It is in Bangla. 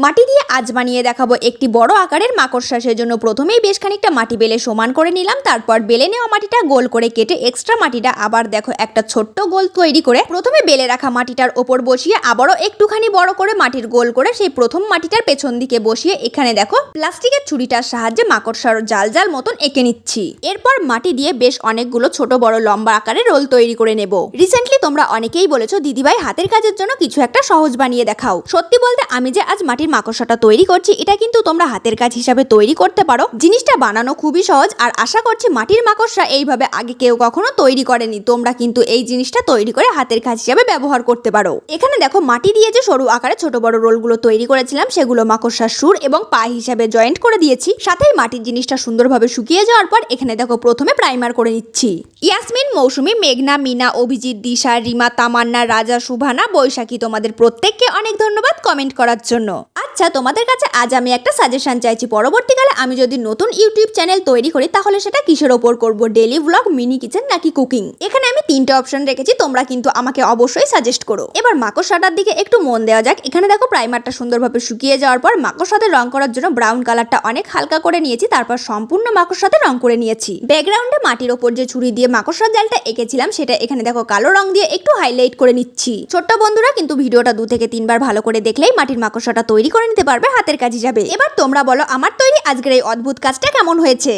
মাটি দিয়ে আজ বানিয়ে দেখাবো একটি বড় আকারের মাকড়সা। সেজন্য প্রথমেই বেশ খানিকটা মাটি বেলে সমান করে নিলাম, তারপর বেলে নেওয়া মাটিটা গোল করে কেটে এক্সট্রা মাটিটা আবার দেখো একটা ছোট্ট গোল তৈরি করে প্রথমে বেলে রাখা মাটিটার ওপর বসিয়ে আবারও একটুখানি বড় করে মাটির গোল করে সেই প্রথম মাটিটার পেছন দিকে বসিয়ে এখানে দেখো প্লাস্টিকের ছুরিটার সাহায্যে মাকড়সার জাল জাল মতন এঁকে নিচ্ছি। এরপর মাটি দিয়ে বেশ অনেকগুলো ছোট বড় লম্বা আকারের রোল তৈরি করে নেব। রিসেন্টলি তোমরা অনেকেই বলেছো দিদিভাই হাতের কাজের জন্য কিছু একটা সহজ বানিয়ে দেখাও। সত্যি বলতে আমি যে আজ মাটির মাকড়সাটা তৈরি করছি এটা কিন্তু তোমরা হাতের কাজ হিসাবে তৈরি করতে পারো। জিনিসটা বানানো খুবই সহজ আর আশা করছি মাটির মাকড়সা এইভাবে আগে কেউ কখনো তৈরি করেনি। তোমরা কিন্তু এই জিনিসটা তৈরি করে হাতের কাজ হিসাবে ব্যবহার করতে পারো। এখানে দেখো মাটি দিয়ে যে সরু আকারে ছোট বড় রোলগুলো তৈরি করেছিলাম সেগুলো মাকড়সার সুর এবং পা হিসাবে জয়েন্ট করে দিয়েছি। সাথেই মাটির জিনিসটা সুন্দরভাবে শুকিয়ে যাওয়ার পর এখানে দেখো প্রথমে প্রাইমার করে নিচ্ছি। ইয়াসমিন, মৌসুমী, মেঘনা, মিনা, অভিজিৎ, দিশা, রিমা, তামান্না, রাজা, শুভানা, বৈশাখী তোমাদের প্রত্যেককে অনেক ধন্যবাদ কমেন্ট করার জন্য। আচ্ছা, তোমাদের কাছে আজ আমি একটা সাজেশন চাইছি। পরবর্তীকালে আমি যদি নতুন ইউটিউব চ্যানেল তৈরি করি তাহলে সেটা কিসের ওপর করব? ডেইলি ব্লগ, মিনি কিচেন নাকি কুকিং? এখানে আমি 3টে অপশন রেখেছি, তোমরা কিন্তু আমাকে অবশ্যই সাজেস্ট করো। এবার মাকড়সাটার দিকে একটু মন দেওয়া যাক। এখানে দেখো প্রাইমারটা সুন্দরভাবে শুকিয়ে যাওয়ার পর মাকড়সাতে রং করার জন্য ব্রাউন কালারটা অনেক হালকা করে নিয়েছি, তারপর সম্পূর্ণ মাকড়সাতে রং করে নিয়েছি। ব্যাকগ্রাউন্ডে মাটির ওপর যে ছুরি দিয়ে মাকড়সার জালটা এঁকেছিলাম সেটা এখানে দেখো কালো রং দিয়ে একটু হাইলাইট করে নিচ্ছি। ছোট্ট বন্ধুরা কিন্তু ভিডিওটা 2 থেকে 3 বার ভালো করে দেখলেই মাটির মাকড়সাটা তৈরি করে নিতে পারবে হাতের কাজ হিসাবে। এবার তোমরা বলো আমার তৈরি আজকের এই অদ্ভুত কাজটা কেমন হয়েছে।